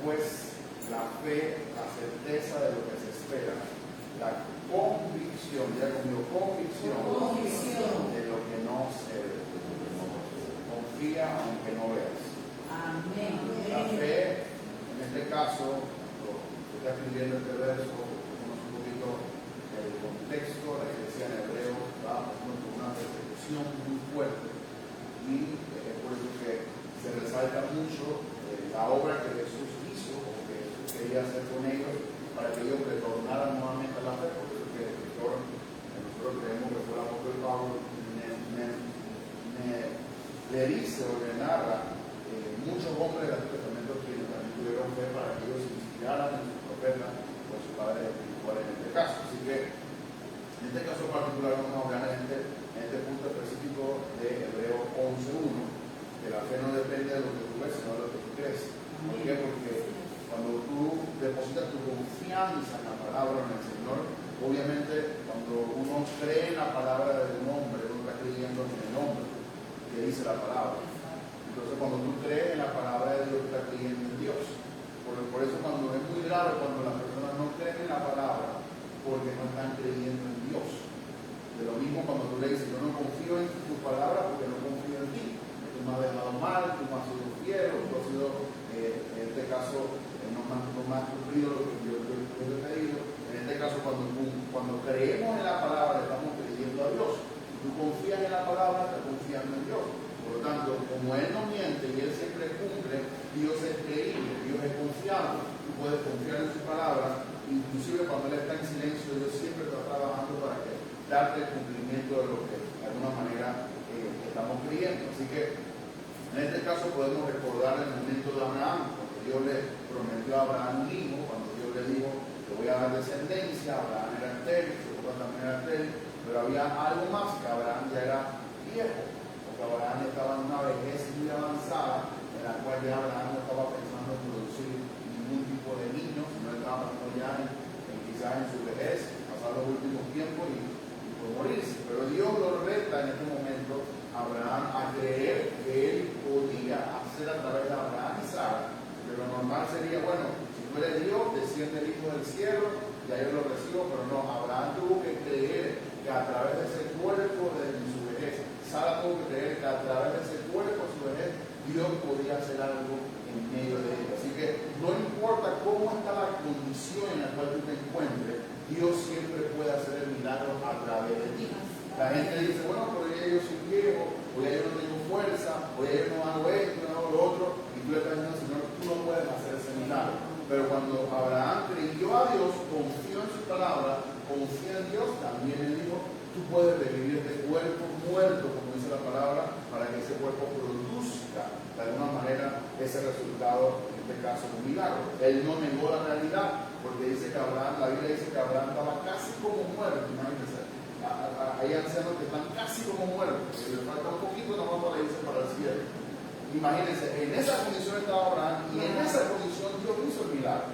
después la fe, la certeza de lo que se espera, la convicción, ya conmigo, convicción de lo que no se ve. Confía aunque no veas. Amén. La fe, en este caso, lo que está escribiendo este verso, un poquito el contexto, la iglesia en hebreo va pasando por una persecución muy fuerte y es por eso que se resalta mucho la obra que Jesús hizo o que Jesús quería hacer con ellos para que ellos retornaran nuevamente a la fe, porque es que nosotros creemos que fue el apóstol Pablo le dice o le narra muchos hombres del Antiguo Testamento quienes también tuvieron fe para que ellos se inspiraran en sus profetas o sus padres espirituales en este caso. Así que en este caso particular vamos a hablar en este punto específico de Hebreo 11.1, que la fe no depende de lo que tú ves, sino de lo que tú crees. ¿Por qué? Porque cuando tú depositas tu confianza en la palabra, en el Señor, obviamente cuando uno cree en la palabra de un hombre, uno está creyendo en el hombre que dice la palabra. Entonces cuando tú crees en la palabra de Dios, estás creyendo en Dios. Por eso cuando es muy grave cuando las personas no creen en la palabra, porque no están creyendo en Dios. De lo mismo cuando tú le dices, yo no confío en tu palabra porque no confío en ti. Tú me has dejado mal, tú me has sido fiel, tú has sido, en este caso, no me has cumplido lo que yo te he pedido. En este caso, cuando creemos en la palabra, estamos creyendo a Dios. Si tú confías en la palabra, estás confiando en Dios. Por lo tanto, como Él no miente y Él siempre cumple, Dios es creíble, Dios es confiable. Tú puedes confiar en su palabra, inclusive cuando Él está en silencio, Dios siempre está trabajando para que darte el cumplimiento de lo que de alguna manera estamos creyendo. Así que en este caso podemos recordar el momento de Abraham, cuando Dios le prometió a Abraham un hijo, cuando Dios le dijo, te voy a dar descendencia. Abraham era estéril, su esposa también era estéril, pero había algo más, que Abraham ya era viejo, porque Abraham estaba en una vejez muy avanzada, en la cual ya Abraham no estaba pensando en producir ningún tipo de niños, sino estaba pensando ya quizás en su vejez, pasar los últimos tiempos y morirse. Pero Dios lo reta en este momento a Abraham a creer que él podía hacer a través de Abraham y Sara. Pero lo normal sería, bueno, si tú eres Dios, desciende el Hijo del cielo, ya yo lo recibo, pero no, Abraham tuvo que creer que a través de ese cuerpo de su vejez, Sara tuvo que creer que a través de ese cuerpo de su vejez, Dios podía hacer algo en medio de ella. Así que no importa cómo está la condición en la cual tú te encuentres, Dios siempre puede hacer el milagro a través de ti. La gente dice, bueno, pero ya yo soy viejo, o ya yo no tengo fuerza, o ya yo no hago esto, no hago lo otro, y tú le estás diciendo, Señor, tú no puedes hacer ese milagro. Pero cuando Abraham creyó a Dios, confió en su palabra, confía en Dios, también él dijo, tú puedes revivir este cuerpo muerto, como dice la palabra, para que ese cuerpo produzca de alguna manera ese resultado, en este caso un milagro. Él no negó la realidad, porque dice que Abraham, la Biblia dice que Abraham estaba casi como muerto. Imagínense, hay ancianos que están casi como muertos, que les falta un poquito nomás para irse para el cielo. Imagínense, en esa condición estaba Abraham y en esa condición Dios hizo el milagro.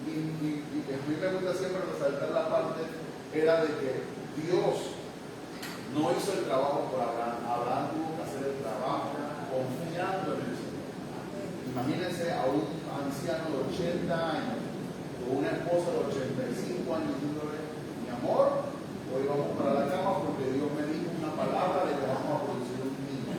Y a mí me gusta siempre resaltar la parte, era de que Dios no hizo el trabajo por Abraham. Abraham tuvo que hacer el trabajo confiando en el Señor. Imagínense a un anciano de 80 años o una esposa de 85 años diciéndole, mi amor, hoy vamos para la cama porque Dios me dijo una palabra de que vamos a producir un niño.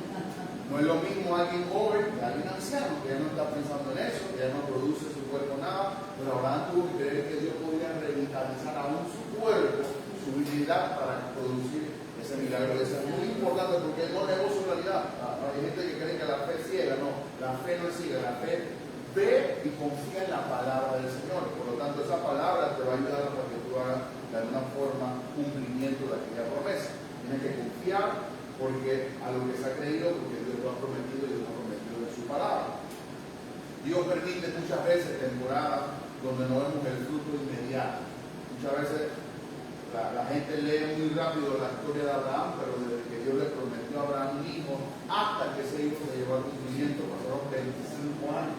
No es lo mismo alguien joven que alguien anciano, que ya no está pensando en eso, que ya no produce su cuerpo nada, pero Abraham tuvo que creer que Dios podía revitalizar aún su cuerpo, su habilidad para producir ese milagro. Eso es muy importante porque no negó su realidad. Hay gente que cree que la fe es ciega, no, la fe no es ciega, la fe ve y confía en la palabra del Señor. Por lo tanto, esa palabra te va a ayudar para que tú hagas de alguna forma cumplimiento de aquella promesa. Tienes que confiar porque a lo que se ha creído, porque Dios lo ha prometido y Dios lo ha prometido en su palabra. Dios permite muchas veces temporadas donde no vemos el fruto inmediato. Muchas veces la gente lee muy rápido la historia de Abraham, pero desde que Dios le prometió a Abraham un hijo, hasta que ese hijo se llevó al cumplimiento, pasaron 25 años.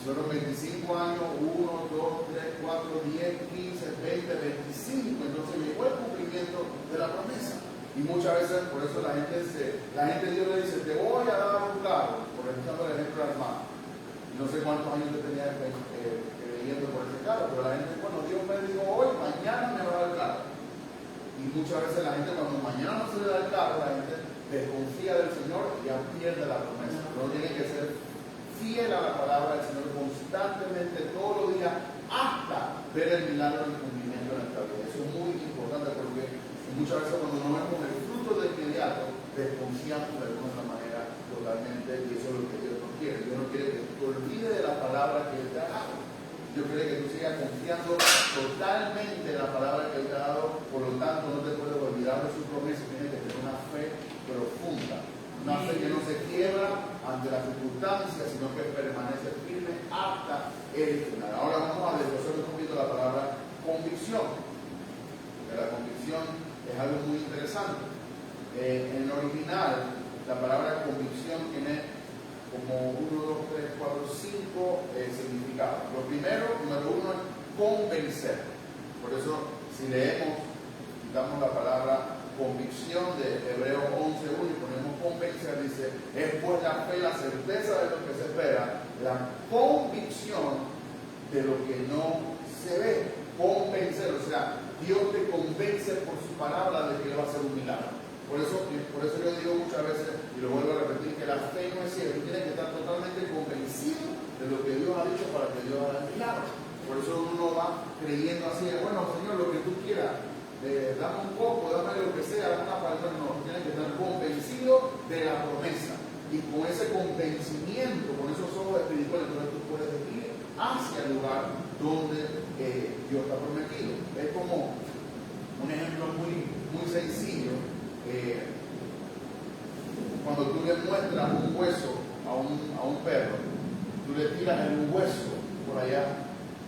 Fueron 25 años, 1, 2, 3, 4, 10, 15, 20, 25. Entonces llegó el cumplimiento de la promesa. Y muchas veces, por eso la gente Dios le dice, te voy a dar un carro, por ejemplo el ejemplo del hermano. No sé cuántos años yo tenía creyendo por ese carro, pero la gente, bueno, Dios me dijo hoy, mañana me va a dar el carro. Y muchas veces la gente, cuando mañana no se le da el carro, la gente desconfía del Señor y ya pierde la promesa. Uno tiene que ser fiel a la palabra del Señor constantemente, todos los días, hasta ver el milagro del cumplimiento en nuestra vida. Eso es muy importante porque muchas veces cuando no vemos el fruto de inmediato, desconfiamos de alguna manera totalmente, y eso es lo que Dios no quiere. Dios no quiere que tú te olvides de la palabra que Él te ha dado. Dios quiere que tú sigas confiando totalmente en la palabra que Él te ha dado, por lo tanto no te puedes olvidar de su promesa. Tienes que tener una fe profunda, una fe que no se quiebra ante las circunstancias, sino que permanece firme hasta el final. Ahora vamos a desglosar un poquito la palabra convicción, porque la convicción es algo muy interesante. En el original, la palabra convicción tiene como 1, 2, 3, 4, 5 significados. Lo primero, número uno, es convencer. Por eso, si leemos, quitamos la palabra convicción de Hebreos 11:1 y ponemos convencer, dice, es pues la fe, la certeza de lo que se espera, la convicción de lo que no se ve. Convencer, o sea, Dios te convence por su palabra de que Él va a hacer un milagro. Por eso yo digo muchas veces, y lo vuelvo a repetir, que la fe no es ciega. Tú tienes que estar totalmente convencido de lo que Dios ha dicho para que Dios haga el milagro. Por eso uno va creyendo así, bueno, Señor, lo que tú quieras, dame un poco, dame lo que sea, dame una palabra. No, tienes que estar convencido de la promesa. Y con ese convencimiento, con esos ojos espirituales, entonces tú puedes ir hacia el lugar donde Dios te ha prometido. Es como un ejemplo muy sencillo. Cuando tú le muestras un hueso a un perro, tú le tiras el hueso por allá,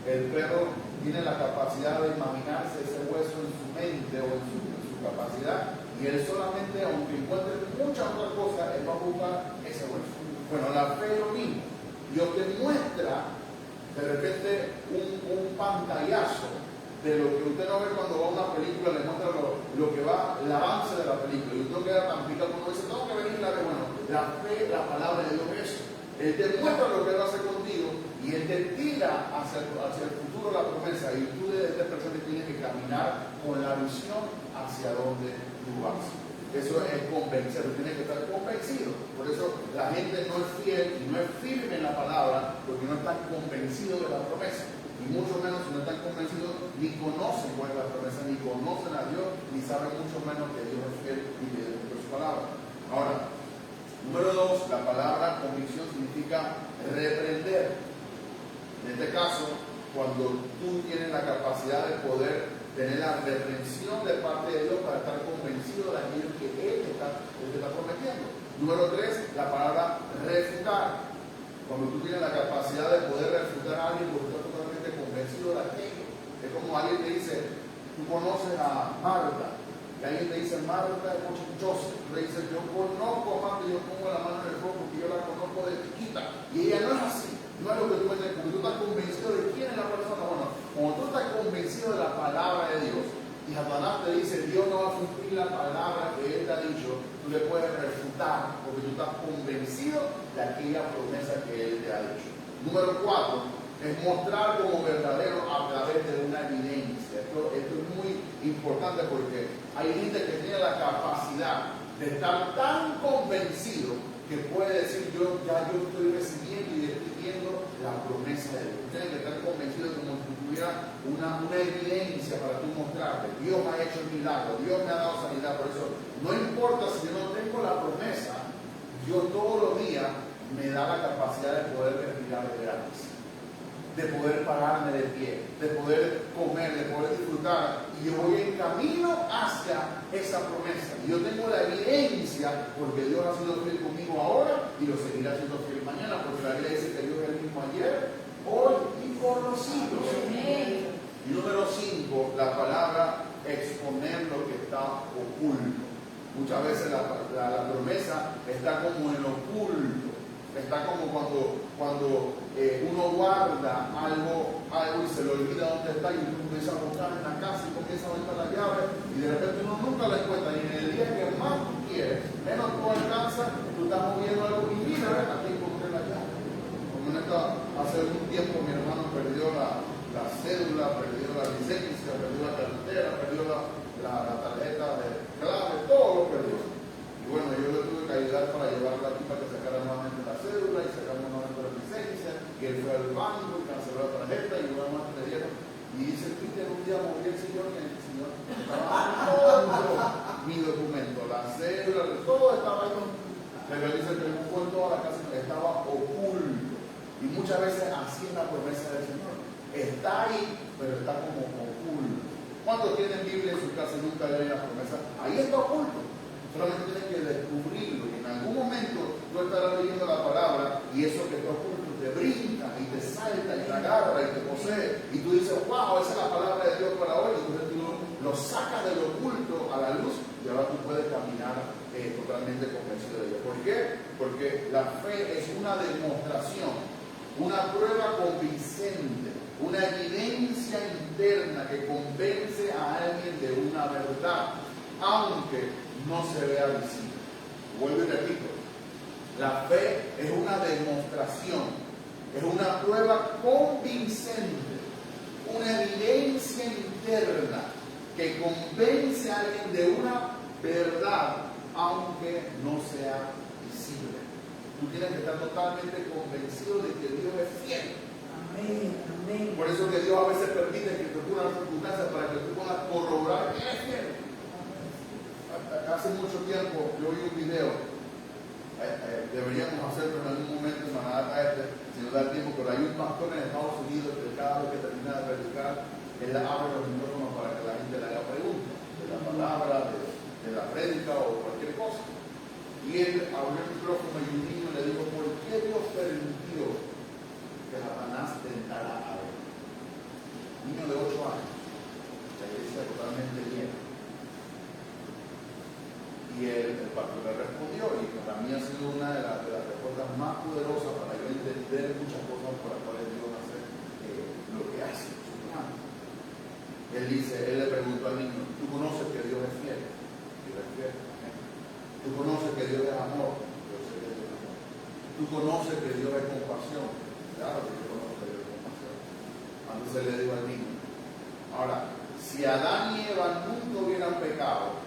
el perro tiene la capacidad de imaginarse ese hueso en su mente o en su capacidad, y él solamente, aunque encuentre muchas otras cosas, él va a buscar ese hueso. Bueno, la fe es lo mismo. Dios te muestra de repente un pantallazo de lo que usted no ve cuando va a una película, le muestra lo que va, el avance de la película, y usted queda tan picado como dice, tengo que venir la fe. Bueno, la fe, la palabra de Dios es eso. Él te muestra lo que Él va a hacer contigo, y Él te tira hacia el futuro la promesa, y tú desde este presente tienes que caminar con la visión hacia donde tú vas. Eso es convencer, tú tienes que estar convencido. Por eso la gente no es fiel y no es firme en la palabra, porque no están convencidos de la promesa. Y mucho menos si no están convencidos, ni conocen cuál es la promesa, ni conocen a Dios, ni saben mucho menos que Dios es fiel y que Dios cumple su palabra. Ahora, número 2, la palabra convicción significa reprender. En este caso, cuando tú tienes la capacidad de poder tener la reprensión de parte de Dios para estar convencido de aquello que Él te está prometiendo. Número 3, la palabra refutar. Cuando tú tienes la capacidad de poder refutar a alguien porque estás totalmente convencido de aquello. Es como alguien te dice, tú conoces a Marta, y alguien te dice, Marta es Joseph. Tú le dices, yo conozco a Marta, y yo pongo la mano en el fuego porque yo la conozco de chiquita. Y ella no es así. No es lo que tú me dices, porque tú estás convencido de quién es la persona. Bueno, cuando tú estás convencido de la palabra de Dios, y Satanás te dice, Dios no va a cumplir la palabra que Él te ha dicho, tú le puedes refutar, porque tú estás convencido de aquella promesa que Él te ha dicho. Número 4, es mostrar como verdadero a través de una evidencia. Esto es muy importante porque hay gente que tiene la capacidad de estar tan convencido que puede decir, yo estoy recibiendo y estoy viendo la promesa de Dios. Tienes que estar convencido como si tuviera una evidencia para tú mostrarte. Dios me ha hecho el milagro, Dios me ha dado sanidad. Por eso, no importa si yo no tengo la promesa, Dios todos los días me da la capacidad de poder respirar de gratis, de poder pararme de pie, de poder comer, de poder disfrutar. Y yo voy en camino hacia esa promesa. Y yo tengo la evidencia porque Dios ha sido fiel conmigo ahora y lo seguirá siendo fiel mañana, porque la Biblia dice que Dios es el mismo ayer, hoy y por los siglos. Y número 5, la palabra exponer lo que está oculto. Muchas veces la promesa está como en oculto. Está como cuando uno guarda algo y se le olvida dónde está, y uno comienza a buscar en la casa y comienza a buscar la llave, y de repente uno nunca la encuentra, y en el día que más tú quieres, menos tú alcanzas, tú estás moviendo algo y mira, aquí encontré la llave. Como uno está tiempo mi hermano perdió la cédula, perdió la licencia, perdió la cartera, perdió la tarjeta de clave, todo lo perdió. Y bueno, yo le tuve que ayudar para llevarla aquí para que sacara nuevamente la cédula y sacamos nuevamente la licencia. Y él fue al banco y canceló la tarjeta y nuevamente le dieron. Y dice, Cristian, un día moví el Señor y el Señor estaba todo mi documento, la cédula, todo estaba ahí. Pero él dice que el fue toda la casa, estaba oculto. Y muchas veces así es la promesa del Señor. Está ahí, pero está como oculto. ¿Cuántos tienen Biblia en su casa y nunca leen la promesa? Ahí está oculto. Solamente tienen que descubrirlo. Y en algún momento tú estarás leyendo la palabra y eso que está oculto te brinca y te salta y te agarra y te posee. Y tú dices, wow, esa es la palabra de Dios para hoy. Entonces tú lo sacas del oculto a la luz y ahora tú puedes caminar totalmente convencido de ello. ¿Por qué? Porque la fe es una demostración, una prueba convincente, una evidencia interna que convence a alguien de una verdad, aunque no se vea visible. Vuelvo y repito, la fe es una demostración, es una prueba convincente, una evidencia interna que convence a alguien de una verdad, aunque no sea visible. Tú tienes que estar totalmente convencido de que Dios es fiel. Amén, amén. Por eso que Dios a veces permite que te ocurran circunstancias para que tú puedas corroborar que es fiel. Hace mucho tiempo yo vi un video, deberíamos hacerlo en algún momento, si nos da el tiempo, pero hay un pastor en Estados Unidos que cada vez que termina de predicar, él abre los micrófonos para que la gente le haga preguntas de la palabra, de la prédica o cualquier cosa. Y él abrió el micrófono y un niño le dijo, ¿por qué Dios permitió que Satanás tentara a él? Un niño de 8 años, la iglesia totalmente llena. Y el pastor le respondió, y para mí ha sido una de las respuestas más poderosas para yo entender muchas cosas por las cuales Dios hace lo que hace, su plan. Él le preguntó al niño, ¿tú conoces que Dios es fiel? Dios es fiel. ¿Tú conoces que Dios es amor? Yo sé que Dios es amor. ¿Tú conoces que Dios es compasión? Claro que yo conozco que Dios es compasión. Entonces le digo al niño, ahora, si Adán y Eva nunca hubieran pecado,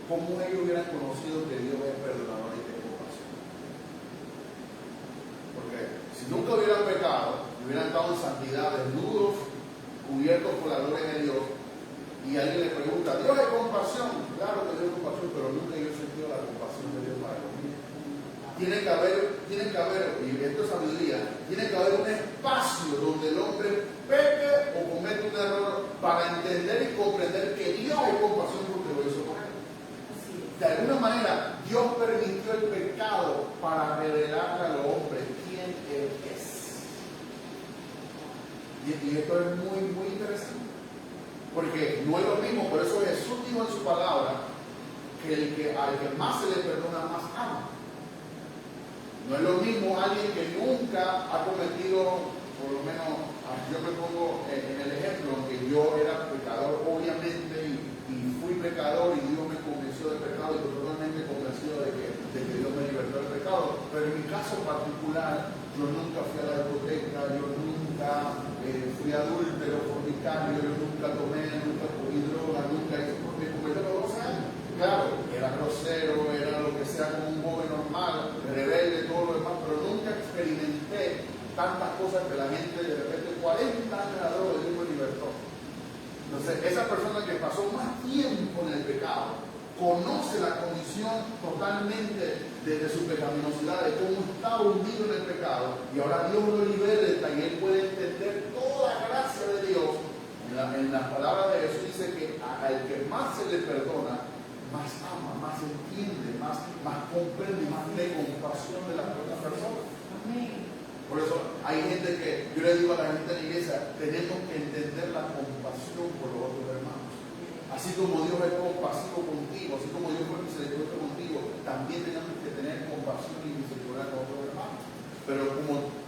¿cómo ellos hubieran conocido que Dios es perdonador y que es compasión? Porque si nunca hubieran pecado, hubieran estado en santidad, desnudos, cubiertos por la gloria de Dios, y alguien le pregunta, ¿Dios es compasión? Claro que Dios es compasión, pero nunca yo he sentido la compasión de Dios para conmigo. Tiene que haber, y esto es sabiduría, tiene que haber un espacio donde el hombre peque o comete un error para entender y comprender que Dios es compasión porque lo hizo por él. De alguna manera, Dios permitió el pecado para revelarle a los hombres quién Él es. Y esto es muy, muy interesante. Porque no es lo mismo, por eso Jesús dijo en su palabra que al que más se le perdona, más ama. No es lo mismo alguien que nunca ha cometido, por lo menos yo me pongo en el ejemplo, que yo era pecador obviamente y fui pecador y Dios me convenció del pecado y totalmente convencido de que Dios me libertó del pecado. Pero en mi caso particular, yo nunca fui a la discoteca, yo nunca fui adúltero, fornicario, yo nunca tomé, nunca cogí droga, nunca hice porque comencé a los 12 años. Claro, era grosero, era lo que sea como un joven normal, rebelde, todo lo demás, pero nunca experimenté tantas cosas que la gente de repente 40 años de droga y Dios me libertó. Entonces, esa persona que pasó más tiempo en el pecado, conoce la condición totalmente de su pecaminosidad, de cómo está hundido en el pecado, y ahora Dios lo liberta y él puede entender toda la gracia de Dios. En la palabra de Jesús dice que al que más se le perdona, más ama, más entiende, más comprende, más tiene compasión de las otras personas. Amén. Por eso hay gente que, yo le digo a la gente de la iglesia, tenemos que entender la compasión por los otros hermanos. Así como Dios es compasivo contigo, así como Dios fue misericordioso contigo, también tenemos que tener compasión y misericordia con otros hermanos. Pero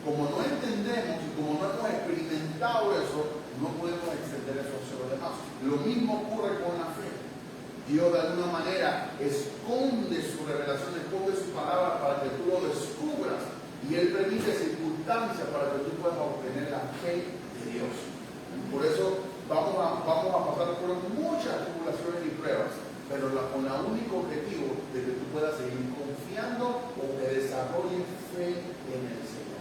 como no entendemos y como no hemos experimentado eso, no podemos extender eso hacia los demás. Lo mismo ocurre con la fe. Dios de alguna manera esconde su revelación, esconde su palabra para que tú lo descubras Y Él permite circunstancias para que tú puedas obtener la fe de Dios. Por eso vamos a pasar por muchas tribulaciones y pruebas, pero con el único objetivo de que tú puedas seguir confiando o que desarrolles fe en el Señor.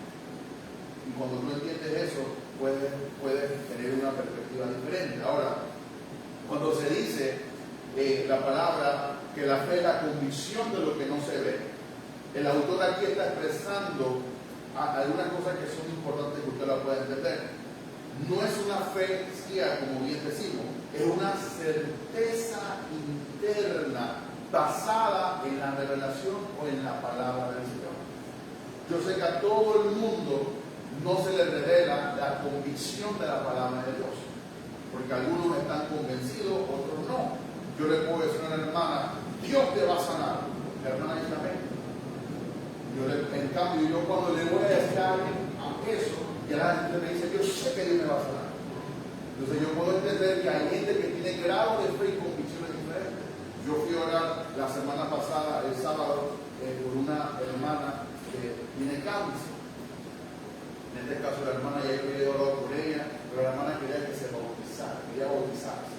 Y cuando tú entiendes eso, puedes tener una perspectiva diferente. Ahora, cuando se dice la palabra que la fe es la convicción de lo que no se ve, el autor aquí está expresando algunas cosas que son importantes que usted la pueda entender. No es una fe ciega, como bien decimos, es una certeza interna basada en la revelación o en la palabra del Señor. Yo sé que a todo el mundo no se le revela la convicción de la palabra de Dios, porque algunos están convencidos, otros no. Yo le puedo decir a una hermana, Dios te va a sanar. La hermana dice amén. En cambio, yo cuando le voy a decir a alguien eso, y la gente me dice, yo sé que Dios me va a sanar. Entonces yo puedo entender que hay gente que tiene grado de fe y convicciones diferentes. Yo fui a orar la semana pasada, el sábado, por una hermana que tiene cáncer. En este caso la hermana ya había orado por ella, pero la hermana quería que se bautizara, quería bautizarse.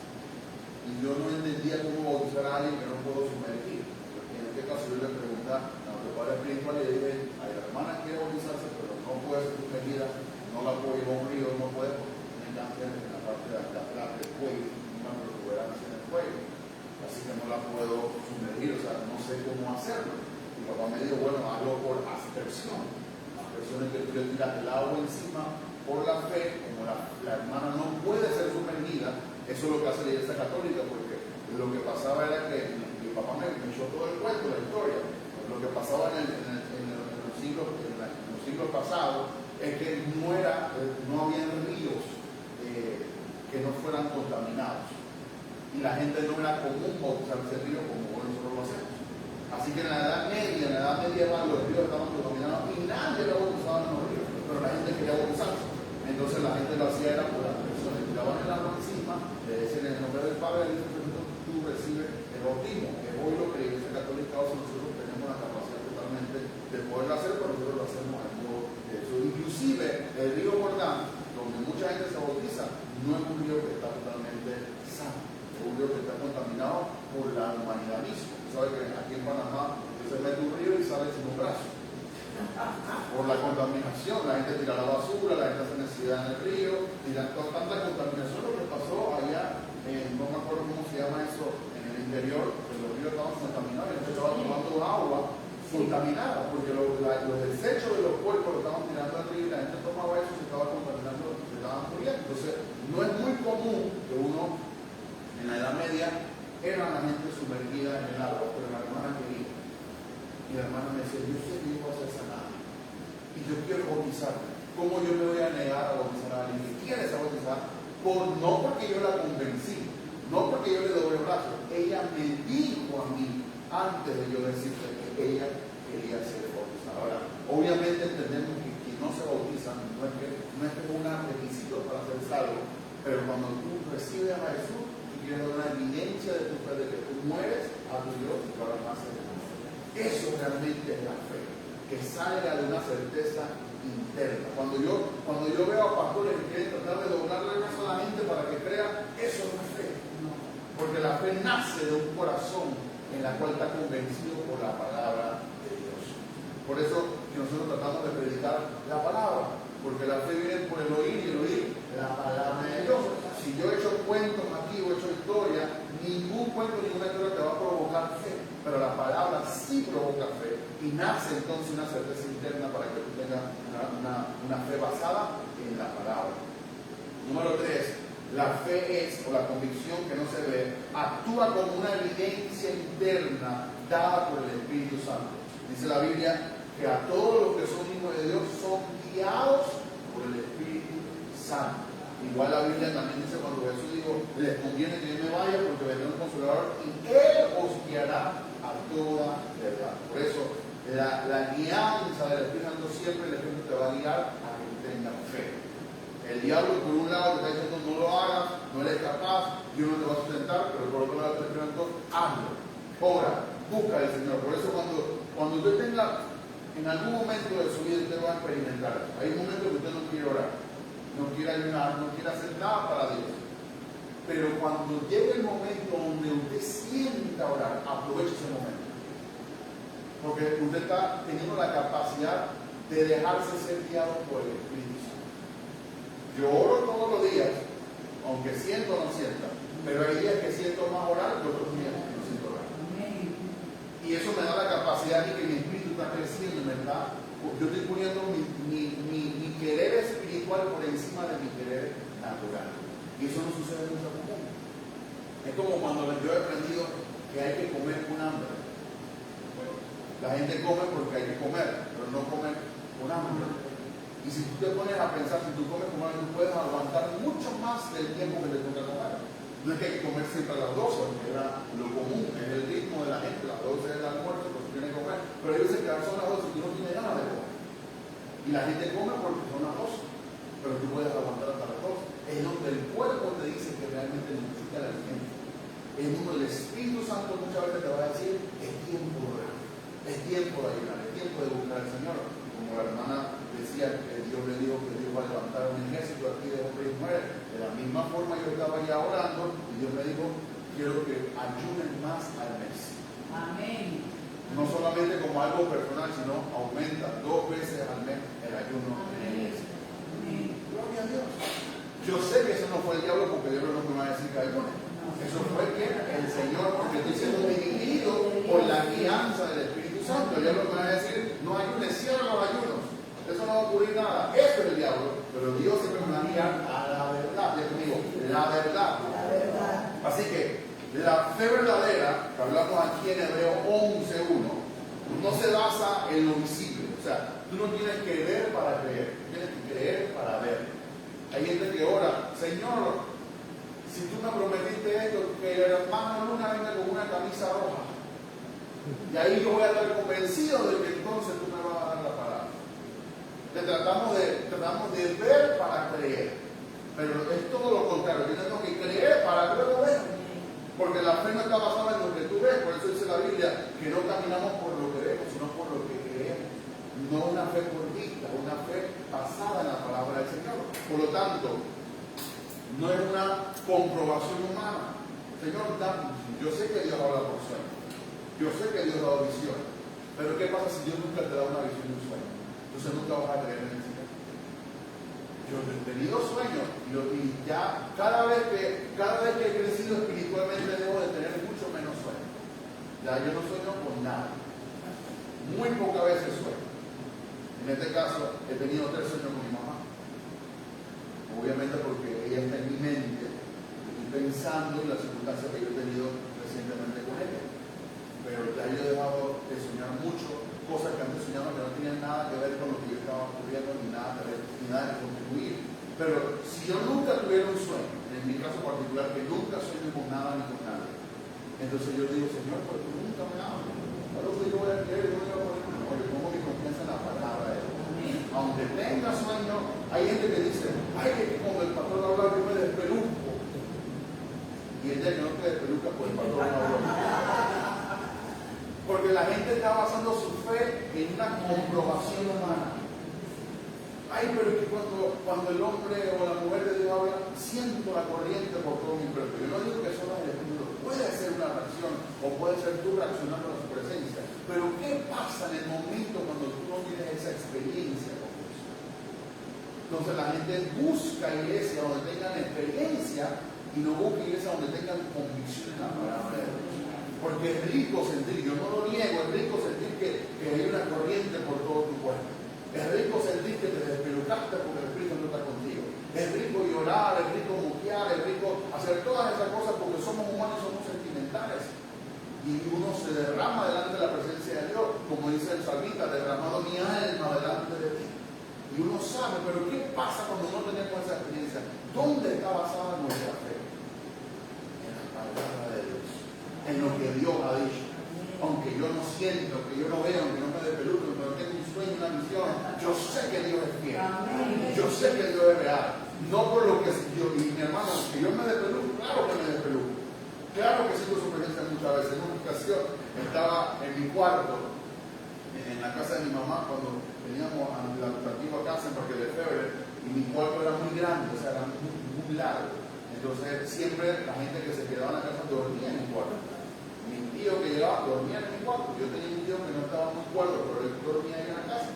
Y yo no entendía cómo bautizar a alguien que no puedo sumergir. Y en este caso yo le pregunté a nuestro padre espiritual y le dije, a la hermana quiere bautizarse, pero no puede ser sumergida, no la puedo llevar a un río, no puede porque tiene cáncer en la parte de atrás del cuello, una protuberancia en el cuello. Así que no la puedo sumergir, o sea, no sé cómo hacerlo. Mi papá me dijo, bueno, hazlo por aspersión. Aspersión es que tú le tiras el agua encima por la fe, como la hermana no puede ser sumergida. Eso es lo que hace la Iglesia Católica, porque lo que pasaba era que mi papá me echó todo el cuento, la historia. Lo que pasaba en los siglos pasados es que no había ríos que no fueran contaminados. Y la gente no era común bautizarse en río como nosotros lo hacemos. Así que en la Edad Media, en la Edad Medieval, los ríos estaban contaminados y nadie lo bautizaba en los ríos, pero la gente quería bautizarse. Entonces la gente lo hacía era por las personas, tiraban el agua encima, le decían en el nombre del Padre, del Hijo y del Espíritu, tú recibes el bautismo, que hoy lo que la Iglesia Católica hace, nosotros tenemos la capacidad totalmente de poderlo hacer, pero nosotros lo hacemos en modo de eso. Inclusive el río Jordán, donde mucha gente se bautiza, no es un río que está totalmente sano, es un río que está contaminado por la humanidad misma. Sabes que aquí en Panamá se mete un río y sale sin un brazo. Por la contaminación, la gente tira la basura, la gente hace necesidad en el río, y tanta contaminación. Lo que pasó allá, no me acuerdo cómo se llama eso, en el interior, que los ríos estaban contaminados y la gente estaba tomando agua contaminada, porque los desechos de los cuerpos lo estaban tirando al río y la gente tomaba eso y se estaba contaminando, se estaban muriendo. Entonces, no es muy común que uno, en la Edad Media, era la gente sumergida en el agua, pero la hermana quería. Y la hermana me decía, yo sé que yo voy a ser sanada y yo quiero bautizarme. ¿Cómo yo me voy a negar a bautizar a alguien que quiere ser bautizar? No porque yo la convencí, no porque yo le doy el brazo. Ella me dijo a mí, antes de yo decirle que ella quería ser bautizada. Ahora, obviamente entendemos que quien no se bautiza no es que es un requisito para ser salvo, pero cuando tú recibes a Jesús, tú quieres dar una evidencia de tu fe, de que tú mueres a tu Dios y ahora naces de nuevo. Eso realmente es la fe, que salga de una certeza interna. Cuando yo veo a pastores que quieren tratar de doblarle el brazo a la gente para que crea, eso no es fe. Porque la fe nace de un corazón en la cual está convencido por la palabra de Dios. Por eso que nosotros tratamos de predicar la palabra, porque la fe viene por el oír y el oír la palabra de Dios. Si yo he hecho cuentos aquí o he hecho historia, ningún cuento, ninguna historia te va a provocar fe, pero la palabra sí provoca fe y nace entonces una certeza interna para que tú tengas una fe basada en la palabra. Número 3, la fe es, o la convicción que no se ve, actúa como una evidencia interna dada por el Espíritu Santo. Dice la Biblia que a todos los que son hijos de Dios son guiados por el Espíritu Santo. Igual la Biblia también dice cuando Jesús dijo, les conviene que yo me vaya porque vendrá un Consolador y Él os guiará a toda verdad. Por eso la guianza del Espíritu Santo siempre el Espíritu te va a guiar a que tú tengas fe. El diablo por un lado te está diciendo no lo hagas, no eres capaz, Dios no te va a sustentar, pero por otro lado el Espíritu Santo, hazlo, ora, busca al Señor. Por eso cuando usted tenga En algún momento de su vida usted va a experimentar eso. Hay momentos que usted no quiere orar, no quiere ayunar, no quiere hacer nada para Dios. Pero cuando llegue el momento donde usted sienta orar, aproveche ese momento. Porque usted está teniendo la capacidad de dejarse ser guiado por el Espíritu Santo. Yo oro todos los días, aunque siento o no sienta, pero hay días que siento más orar que otros días que no siento orar. Y eso me da la capacidad de que mi espíritu está creciendo, ¿verdad? Yo estoy poniendo mi querer espiritual por encima de mi querer natural. Y eso no sucede en nuestra común. Es como cuando yo he aprendido que hay que comer con hambre. La gente come porque hay que comer, pero no comer con hambre. Y si tú te pones a pensar, si tú comes con hambre, tú puedes aguantar mucho más del tiempo que te toca comer. No es que hay que comer siempre a las 12, que era lo común, es el ritmo de la gente. Las 12 es el almuerzo, pues tiene que comer. Pero hay veces que son las 12 y tú no tienes ganas de comer. Y la gente come porque son las 12, pero tú puedes aguantar hasta las 12. Es donde el cuerpo te dice que realmente necesita el alimento. Es donde el Espíritu Santo muchas veces te va a decir, es tiempo de orar, es tiempo de ayunar, es tiempo de buscar al Señor. Como la hermana decía que Dios le dijo que Dios va a levantar un ejército aquí de hombres y mujeres. De la misma forma yo estaba ya orando y Dios me dijo, quiero que ayunen más al mes. Amén. No solamente como algo personal, sino aumenta 2 veces al mes el ayuno en la iglesia. Gloria a Dios. Yo sé que eso no fue el diablo porque Dios no me va a decir que ayune. Eso fue que el Señor, porque estoy siendo dirigido por la guianza del Espíritu Santo. El diablo me va a decir, no ayunes, cierra los ayunos. Eso no va a ocurrir nada. Eso es el diablo. Pero Dios siempre me va a guiar a la verdad. Ya te digo, la verdad. La verdad. Así que la fe verdadera, que hablamos aquí en Hebreo 11:1, no se basa en lo visible. O sea, tú no tienes que ver para creer, tienes que creer para ver. Hay gente que ora, Señor, si tú me prometiste esto, que el hermano Luna venga con una camisa roja. Y ahí yo voy a estar convencido de que entonces tú me vas a dar la palabra. Tratamos de ver para creer. Pero es todo lo contrario. Yo tengo que creer para luego ver. Porque la fe no está basada en lo que tú ves. Por eso dice la Biblia que no caminamos por lo que vemos, sino por lo que creemos. No una fe por vista, una fe basada en la palabra del Señor. Por lo tanto, no es una comprobación humana. Señor, yo sé que Dios habla por sueño. Yo sé que Dios da visión. Pero ¿qué pasa si Dios nunca te da una visión de un sueño? Entonces nunca vas a creer en el Señor. Yo he tenido sueños y ya cada vez que he crecido espiritualmente debo de tener mucho menos sueños. Ya yo no sueño con nada. Muy pocas veces sueño. En este caso he tenido 3 sueños con mi mamá. Obviamente porque ella está en mi mente. Estoy pensando en las circunstancias que yo he tenido recientemente con ella. Pero ya yo he dejado de soñar mucho, cosas que antes soñaba que no tenían nada que ver con lo que yo estaba ocurriendo, ni nada que ver, ni nada que contribuir. Pero si yo nunca tuviera un sueño, en mi caso particular, que nunca sueño con nada ni con nadie, entonces yo digo, Señor, pero tú nunca me hablas. Ahora que yo voy a creer, yo voy a poner, porque pongo mi confianza en la palabra de Dios. Aunque tenga sueño, hay gente que dice, ay, que cuando el pastor habla yo me despeluco. Y el día que no te despeluca, pues el pastor no habla. Porque la gente está basando su fe en una comprobación humana. Ay, pero es que cuando el hombre o la mujer de Dios habla, siento la corriente por todo mi cuerpo. Yo no digo que eso no es el Espíritu. Puede ser una reacción o puede ser tú reaccionando a su presencia. Pero ¿qué pasa en el momento cuando tú no tienes esa experiencia con Dios? Entonces la gente busca iglesias donde tengan experiencia y no busca iglesias donde tengan convicción en la palabra de Dios. Porque es rico sentir, yo no lo niego, es rico sentir que hay una corriente por todo tu cuerpo. Es rico sentir que te despelucaste porque el Espíritu no está contigo. Es rico llorar, es rico mutear, es rico hacer todas esas cosas porque somos humanos y somos sentimentales. Y uno se derrama delante de la presencia de Dios, como dice el salmista, derramado mi alma delante de ti. Y uno sabe, pero ¿qué pasa cuando no tenemos esa experiencia? ¿Dónde está basada nuestra fe? En la palabra de Dios, en lo que Dios ha dicho. Aunque yo no siento, que yo no veo, que no me despeluco, pero tengo un sueño, una visión, yo sé que Dios es fiel. Yo sé que Dios es real. No por lo que yo y mi hermano, que yo me despeluco, claro que me despeluco. Claro que siento su presencia muchas veces. En una ocasión estaba en mi cuarto, en la la casa de mi mamá, cuando teníamos la antigua casa en Parque de Febre, y mi cuarto era muy grande, o sea, era muy largo. Entonces, siempre la gente que se quedaba en la casa dormía en mi cuarto. Mi tío que llegaba dormía en mi cuarto. Yo tenía un tío que no estaba en mi cuarto, pero él dormía ahí en la casa.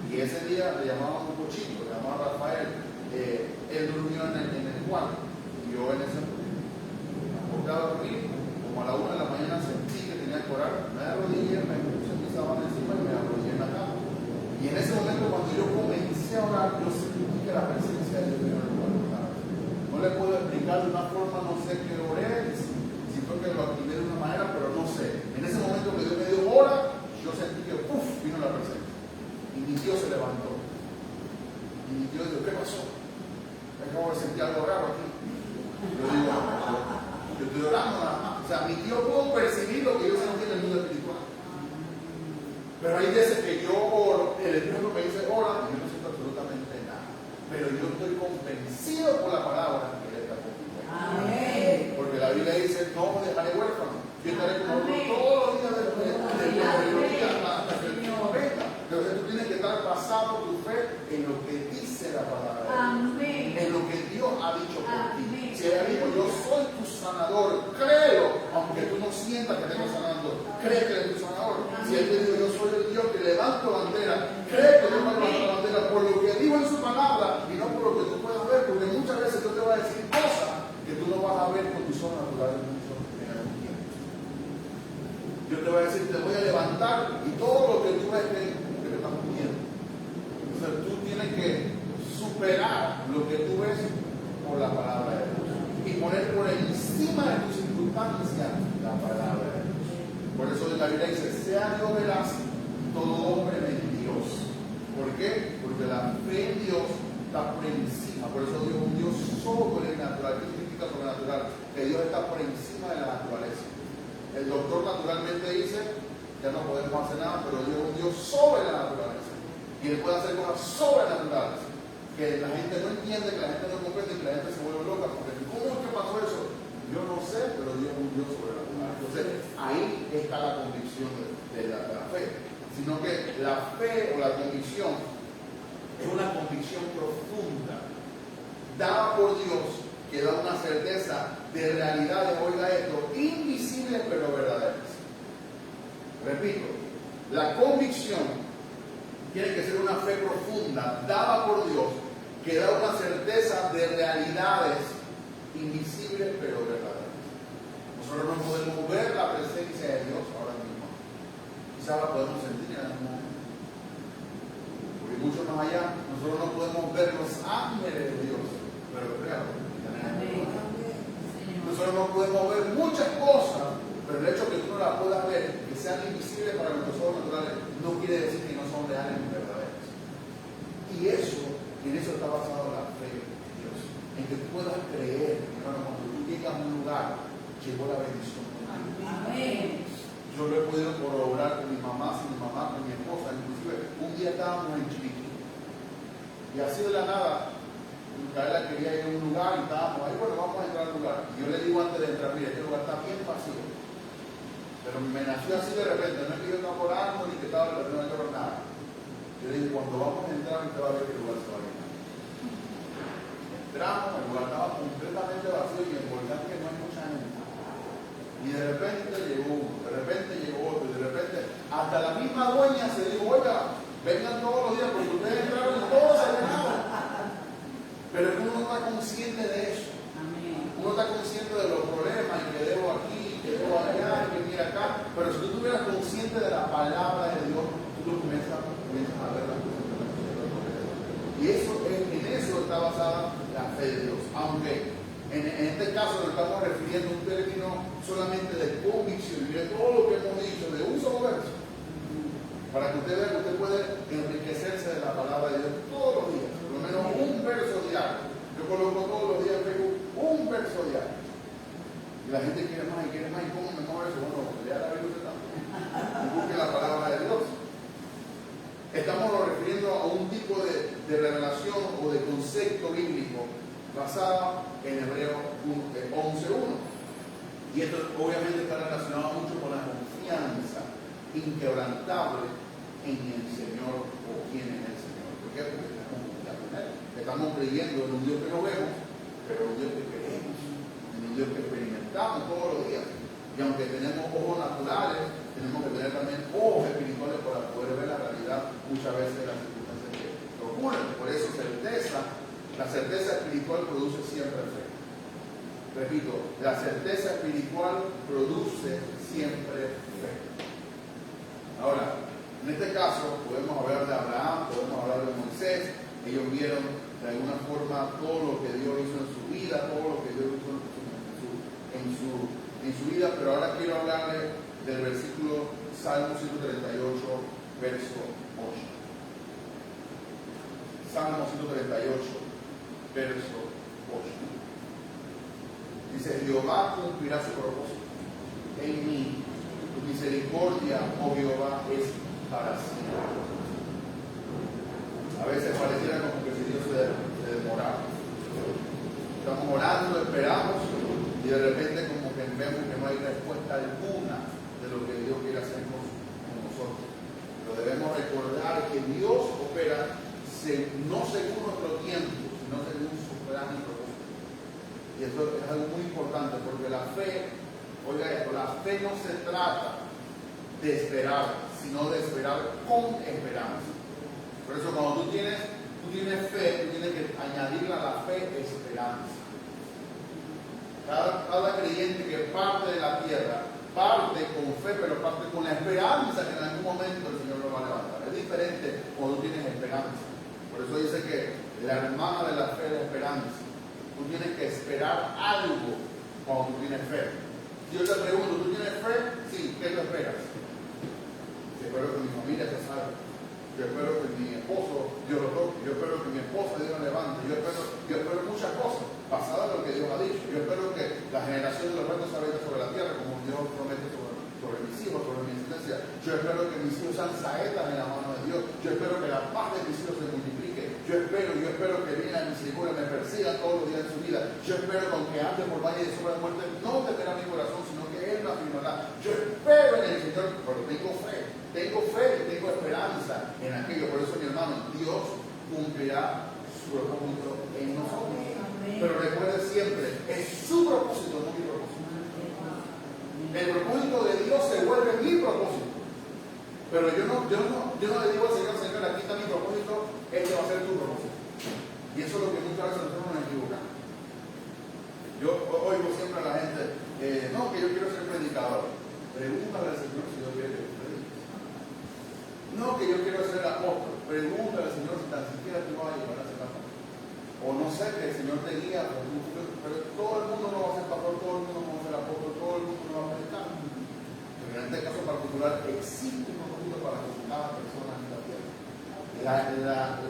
Y ese día le llamaban un cochito, le llamaban Rafael. Él durmió en el cuarto. Y yo en ese acosté a dormir, como a la 1 de la mañana sentí que tenía que orar. Me arrodillé, me puse mi sábana encima y me arrodillé en la cama. Y en ese momento, cuando yo comencé a orar, yo sentí que la presencia de Dios vino en el lugar. No le puedo explicar de una forma, no sé qué oré, si fue que lo activé de una manera, pero no sé. En ese momento que Dios me dio hora, yo sentí que ¡puf! Vino la presencia. Y mi tío se levantó. Y mi tío dijo, ¿qué pasó? Acabo de sentir algo raro aquí. Yo digo, yo estoy orando nada más. O sea, mi tío pudo percibir lo que yo sentí en el mundo espiritual. Pero hay veces que yo oro, el Espíritu me dice ora, y yo no siento absolutamente nada. Pero yo estoy convencido por la palabra que Él está conmigo. Amén. Porque la Biblia dice, no me dejaré huérfano. Yo estaré con vosotros todos los días del día hasta que el Señor venga. Entonces tú tienes que estar basado tu fe en lo que dice la palabra de Dios. Amén. En lo que Dios ha dicho por ti. Amén. Si Él dijo, yo soy tu sanador, créelo, aunque tú no sientas que te estoy sanando, cree que eres tu sanador. Si Él te dijo, yo soy el Dios que levanto bandera, cree que Dios va a levantar bandera por lo que dijo en su palabra y no por lo que tú puedas ver, porque muchas veces Dios te va a decir cosas que tú no vas a ver con tus ojos naturales mucho en algún tiempo. Yo te voy a decir, te voy a levantar y todo lo que tú ves que te estás muriendo. Entonces tú tienes que superar lo que tú ves por la palabra de Dios y poner por encima de tus circunstancias la palabra de Dios. Por eso la Biblia dice, sea Dios veraz, todo hombre en Dios. ¿Por qué? Porque la fe en Dios está por encima. Por eso Dios es un Dios sobrenatural. ¿Qué significa sobrenatural? Que Dios está por encima de la naturaleza. El doctor naturalmente dice, ya no podemos hacer nada, pero Dios es un Dios sobre la naturaleza. Y Él puede hacer cosas sobrenaturales que la gente no entiende, que la gente no comprende y que la gente se vuelve loca. Porque ¿cómo es que pasó eso? Yo no sé, pero Dios es un Dios sobrenatural. Entonces, ahí está la convicción de la fe. Sino que la fe o la convicción es una convicción profunda, dada por Dios, que da una certeza de realidades, oiga esto, invisibles pero verdaderas. Repito, la convicción tiene que ser una fe profunda, dada por Dios, que da una certeza de realidades invisibles pero verdaderas. Nosotros no podemos ver la presencia de Dios ahora mismo. Quizás la podemos sentir en algún momento. Porque mucho más allá, nosotros no podemos ver los ángeles de Dios, pero créanlo. Nosotros no podemos ver muchas cosas, pero el hecho de que tú no las puedas ver, que sean invisibles para nuestros ojos naturales, no quiere decir que no son reales ni verdaderas. Y eso, en eso está basado la fe de Dios. En que tú puedas creer, hermano, cuando tú llegas a un lugar, llegó la bendición. Amén. Yo lo he podido corroborar con mi mamá, sin mi mamá, con mi esposa. Inclusive, un día estábamos en Chiriquí. Y así de la nada, Micaela quería ir a un lugar y estábamos ahí, bueno, vamos a entrar al lugar. Y yo le digo antes de entrar, mire, este lugar está bien vacío. Pero me nació así de repente, no es que yo estaba orando ni que estaba no nada. Yo le dije, cuando vamos a entrar, usted va a ver que el lugar se va a llenar. Entramos, el lugar estaba completamente vacío y en verdad que no hay mucha gente. Y de repente llegó uno, de repente llegó otro, y de repente hasta la misma dueña se dijo, oiga, vengan todos los días porque ustedes entraron y todos se llenaron. Pero uno no está consciente de eso. Uno está consciente de los problemas y que debo aquí, que debo allá, que mira acá. Pero si tú estuvieras consciente de la palabra de Dios, tú lo comienzas a ver las cosas. Y eso en eso está basada la fe de Dios. Aunque en este caso nos estamos refiriendo a un término solamente de convicción. Y de todo lo que hemos dicho, de un solo verso. Para que usted vea que usted puede enriquecerse de la palabra de Dios todos los días. Por lo menos un verso diario. Yo coloco todos los días en Facebook un verso diario. Y la gente quiere más y quiere más. ¿Y cómo me mueve eso? Bueno, lea la Biblia también. Y busque la palabra de Dios. Estamos refiriendo a un tipo de revelación o de concepto bíblico basado en Hebreos 11.1. Y esto obviamente está relacionado mucho con la confianza inquebrantable en el Señor o quién es el Señor. ¿Por qué? Porque tenemos comunión con Él. Estamos creyendo en un Dios que no vemos, pero un Dios que creemos, en un Dios que experimentamos todos los días. Y aunque tenemos ojos naturales, tenemos que tener también ojos espirituales para poder ver la realidad muchas veces de las circunstancias que ocurren. Por eso la certeza espiritual produce siempre fe. Repito, la certeza espiritual produce siempre fe. Ahora, en este caso podemos hablar de Abraham, podemos hablar de Moisés. Ellos vieron de alguna forma todo lo que Dios hizo en su vida, todo lo que Dios hizo en su vida, pero ahora quiero hablarle del versículo Salmo 138, verso 8. Salmo 138, verso 8. Dice: Jehová cumplirá su propósito en mí, tu misericordia, oh Jehová, es para siempre. A veces pareciera como que si Dios se demorara. Estamos orando, esperamos, y de repente como que vemos que no hay respuesta alguna de lo que Dios quiere hacer con nosotros. Pero debemos recordar que Dios opera no según nuestro tiempo, sino según su plan y propósito. Y eso es algo muy importante, porque la fe, oiga esto, la fe no se trata de esperar, sino de esperar con esperanza. Por eso cuando tú tienes fe, tú tienes que añadirle a la fe esperanza. Cada creyente que parte de la tierra, parte con fe, pero parte con la esperanza que en algún momento el Señor lo va a levantar. Es diferente cuando tú tienes esperanza. Por eso dice que la hermana de la fe es la esperanza. Tú tienes que esperar algo cuando tú tienes fe. Si yo te pregunto, ¿tú tienes fe? Sí, ¿qué tú esperas? Yo espero que mi familia se salve. Yo espero que mi esposo Dios lo toque. Yo espero que mi esposa Dios lo levante. Yo espero muchas cosas basadas en lo que Dios ha dicho. Yo espero que la generación de los retos se abra sobre la tierra, como Dios promete sobre mis hijos, sobre mi existencia. Yo espero que mis hijos sean saetas en la mano de Dios. Yo espero que la paz de mis hijos se multiplique. Yo espero que venga mi misericordia, me persiga todos los días de su vida. Yo espero que aunque ande por valle de sombra de muerte, no temerá mi corazón, sino que Él me afirmará. Yo espero en el Señor, pero tengo fe y tengo esperanza en aquello. Por eso, mi hermano, Dios cumplirá su propósito en nosotros. Pero recuerde siempre, es su propósito, no mi propósito. El propósito de Dios se vuelve mi propósito. Pero yo no le digo al Señor, aquí está mi propósito, este va a ser tu propósito. Y eso es lo que muchas veces nosotros nos equivocamos. Yo oigo siempre a la gente, no, que yo quiero ser predicador. Pregúntale al Señor si Dios quiere que predique. No, que yo quiero ser apóstol. Pregúntale al Señor si tan siquiera te va a llevar a ser apóstol. O no sé, que el Señor te guía, pero todo el mundo no va a ser pastor, todo el mundo no va a ser apóstol, todo el mundo no va a predicar. Pero en este caso particular existe un propósito para cada persona en la tierra.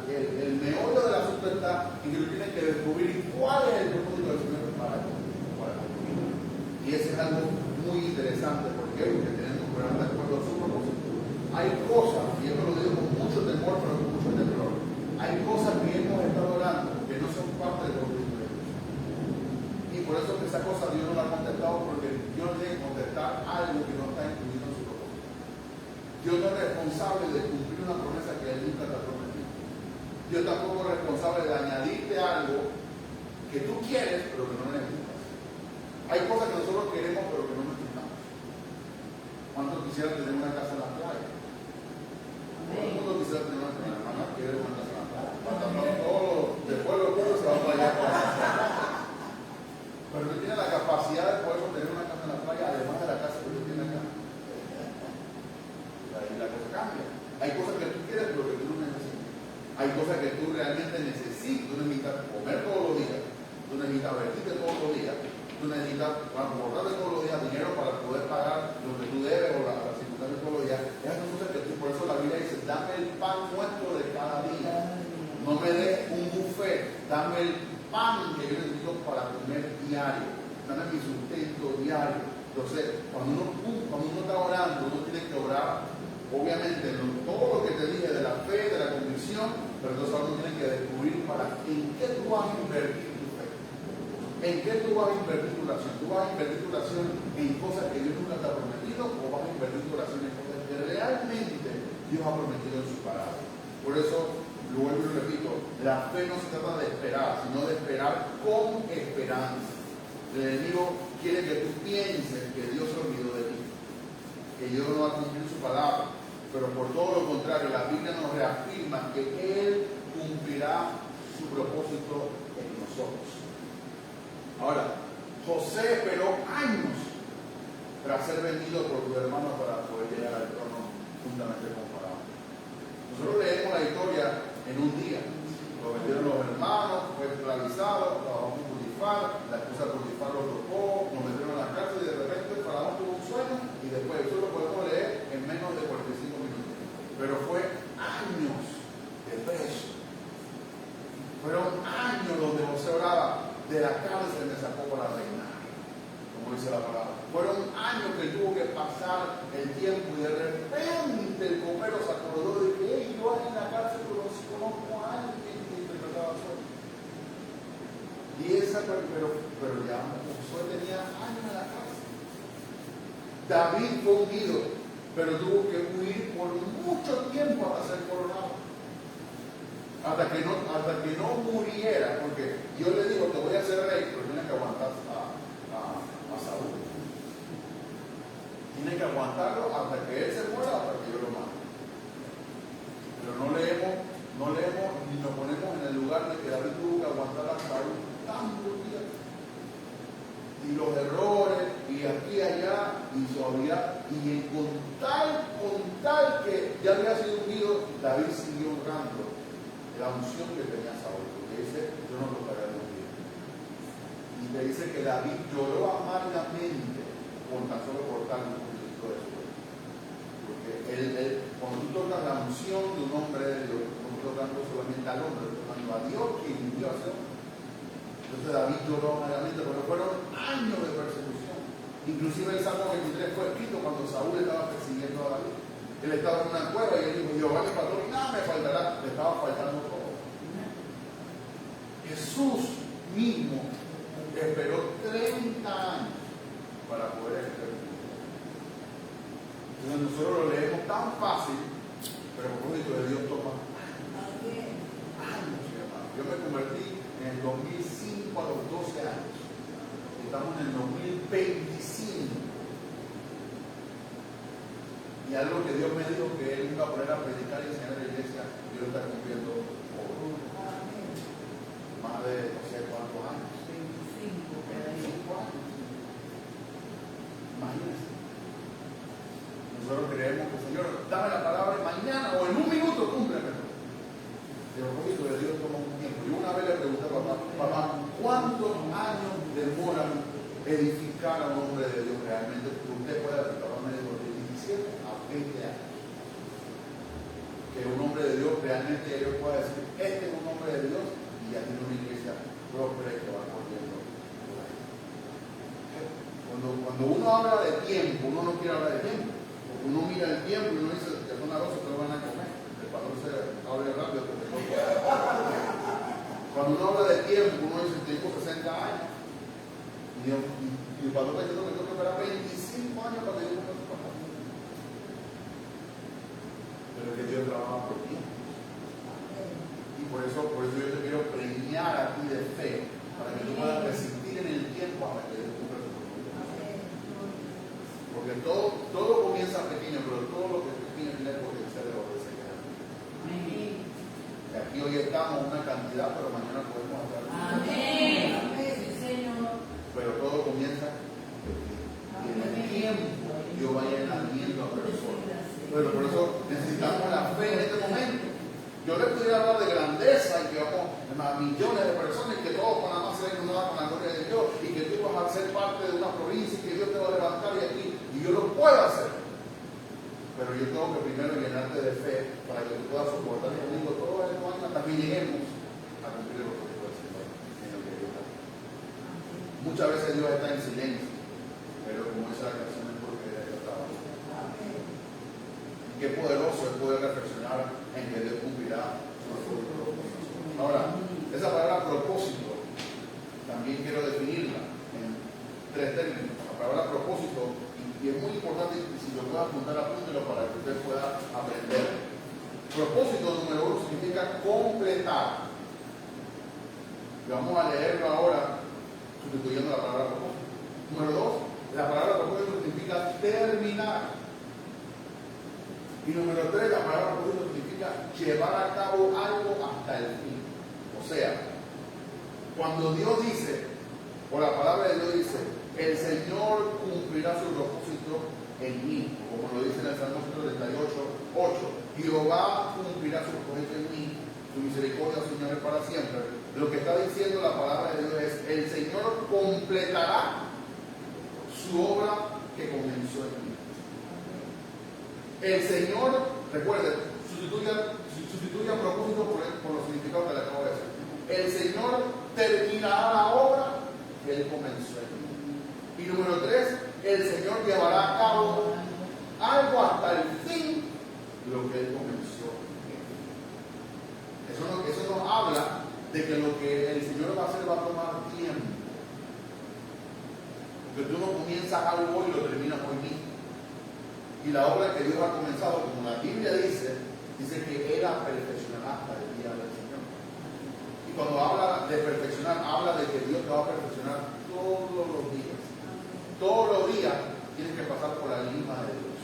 El meollo del asunto está en que tú tienes que descubrir cuál es el propósito del Señor para ti. Y eso es algo muy interesante. ¿Por qué? Porque tenemos que orar de acuerdo a su propósito. Hay cosas, y esto lo digo con mucho temor, pero con mucho temor. Hay cosas que hemos estado orando que no son parte del propósito de Dios. Y por eso que esa cosa Dios no la ha contestado, porque Dios tiene que contestar algo que no está incluido en su propósito. Dios no es responsable de cumplir una promesa que Él nunca te ha prometido. Dios tampoco es responsable de añadirte algo que tú quieres, pero que no necesitas. Hay cosas que nosotros queremos, pero que no necesitamos. ¿Cuántos quisieran tener una casa en la playa? Todo el mundo quisiera tener una casa en la playa. Quiere una casa en la playa. Después los pueblos se van para allá. Pero tú tienes la capacidad de poder tener una casa en la playa, además de la casa que tú tienes acá. Ahí la cosa cambia. Hay cosas que tú quieres, pero que tú no necesitas. Hay cosas que tú realmente necesitas. Tú necesitas comer todos los días. Tú necesitas vestirte todos los días. Tú necesitas aportarte todos los días dinero para poder pagar lo que tú debes o las circunstancias todos los días. Esas son cosas que tú, por eso la Biblia dice, dame el pan nuestro de cada día. No me des un buffet, dame el pan que yo necesito para comer diario. Dame mi sustento diario. Entonces, cuando uno está orando, uno tiene que orar, obviamente, todo lo que te dije de la fe, de la convicción, pero entonces uno tiene que descubrir en qué tú vas a invertir tu fe. ¿En qué tú vas a invertir tu oración? ¿Tú vas a invertir tu oración en cosas que Dios nunca te ha prometido o vas a invertir tu oración en cosas que realmente Dios ha prometido en su palabra. Por eso, lo vuelvo y lo repito, la fe no se trata de esperar, sino de esperar con esperanza. El enemigo quiere que tú pienses que Dios se olvidó de ti, que Dios no va a cumplir su palabra, pero por todo lo contrario, la Biblia nos reafirma que Él cumplirá su propósito en nosotros. Ahora, José esperó años tras ser vendido por sus hermanos para poder llegar al trono juntamente con Faraón. Nosotros leemos la historia en un día. Lo vendieron los hermanos, fue esclavizado, trabajó con Potifar, la esposa de Potifar lo tocó, nos metieron en la cárcel y de repente el Faraón tuvo un sueño y después eso lo podemos leer en menos de 45 minutos. Pero fue años de preso. Fueron años donde José oraba, de la cárcel me sacó para reinar, como dice la palabra. Fueron años que tuvo que pasar el tiempo y de repente el copero se acordó de que yo en la cárcel conozco a alguien que interpretaba sueños. Pero ya Josué tenía años en la cárcel. David fue ungido, pero tuvo que huir por mucho tiempo hasta ser coronado. Hasta que no muriera, porque yo le digo, te voy a hacer rey, pero tienes que aguantar a Saúl. Tienes que aguantarlo hasta que él se muera, hasta que yo lo mate. Pero no leemos ni nos ponemos en el lugar de que David tuvo que aguantar a Saúl tantos días. Y los errores, y aquí y allá, y suavidad, y con tal que ya había sido ungido, David siguió honrando la unción que tenía Saúl, porque dice, yo no lo pagué de ungido. Y te dice que David lloró amargamente por tan solo cortar un poquito de su cuerpo. Porque cuando tú tocas la unción de un hombre de Dios, no tocando solamente al hombre, tocando a Dios, quien dio a ser. Entonces David lloró amargamente, pero fueron años de persecución. Inclusive el Salmo 23 fue escrito cuando Saúl estaba persiguiendo a David. Él estaba en una cueva y él dijo, Jehová mi pastor y nada me faltará. Le estaba faltando todo. Jesús mismo esperó 30 años para poder ejercer. Entonces nosotros lo leemos tan fácil, pero el propósito de Dios toma años, hermano. Yo me convertí en el 2005 a los 12 años. Estamos en el 2025. Y algo que Dios me dijo que Él iba a poner a predicar y enseñar en la iglesia, Dios lo está cumpliendo por más de no sé cuántos años. 25 años. Imagínense. Nosotros creemos que, Señor, dame la palabra mañana o en un minuto, cúmpleme. El propósito de Dios toma un tiempo. Yo una vez le pregunté a papá, ¿cuántos años demora edificar a un hombre de Dios realmente? Usted puede aplicar a medio de 17 a 20 años. Que un hombre de Dios realmente ellos pueda decir, este es un hombre de Dios y ya tiene una iglesia próspera y que va corriendo por ahí. Cuando uno habla de tiempo, uno no quiere hablar de tiempo. Porque uno mira el tiempo y uno dice que son las 12 que lo van a comer. El pastor se habla rápido porque cuando uno habla de tiempo, uno dice tengo 60 años. Y el pastor está diciendo que tengo que esperar 25 años para que yo cumpla su papá. Pero que Dios trabaja por tiempo. Y por eso yo te quiero premiar a ti de fe, para que tú puedas resistir en el tiempo hasta que Dios cumpla su propósito. Porque todo comienza pequeño, pero todo lo que es pequeño tiene el potencial de volverse grande. Y aquí hoy estamos una cantidad, pero mañana podemos estar. Amén. Sí, Señor. Pero todo comienza pequeño. Y en el tiempo Dios va añadiendo a personas. Pero por eso necesitamos la fe en este momento. Yo le pudiera hablar de grandeza y que vamos a millones de personas y que todos Panamá se ven unados con la gloria de Dios y que tú vas a ser parte de una provincia y que Dios te va a levantar y aquí. Y yo lo puedo hacer. Pero yo tengo que primero llenarte de fe para que tú puedas soportar conmigo todo el año hasta que lleguemos a cumplir lo que Dios Señor en el que Dios está. Muchas veces Dios está en silencio, pero como esa canción es porque Dios trabaja. Qué poderoso es poder reflexionar en que Dios cumplirá su propósito. Ahora, esa palabra propósito también quiero definirla en 3 términos. La palabra propósito y es muy importante, y si lo puedo apuntar, apúntelo para que usted pueda aprender. Propósito número 1 significa completar. Y vamos a leerlo ahora, sustituyendo la palabra propósito. Número 2, la palabra propósito significa terminar. Y número 3, la palabra propósito significa llevar a cabo algo hasta el fin. O sea, cuando Dios dice, o la palabra de Dios dice, el Señor cumplirá su propósito en mí, como lo dice en el Salmo 138:8, Jehová cumplirá su propósito en mí, su misericordia, Señor, es para siempre. Lo que está diciendo la palabra de Dios es, el Señor completará su obra que comenzó en mí. El Señor, recuerden, sustituyan propósito por los significados que le acabo de decir. El Señor terminará la obra que Él comenzó en mí. Y número 3, el Señor llevará a cabo algo hasta el fin lo que Él comenzó en mí. Eso nos habla de que lo que el Señor va a hacer va a tomar tiempo. Porque tú no comienzas algo hoy y lo terminas hoy mismo. Y la obra que Dios ha comenzado, como la Biblia dice que Él la perfeccionará hasta el día del Señor. Y cuando habla de perfeccionar, habla de que Dios te va a perfeccionar todos los días. Todos los días tienes que pasar por la lima de Dios.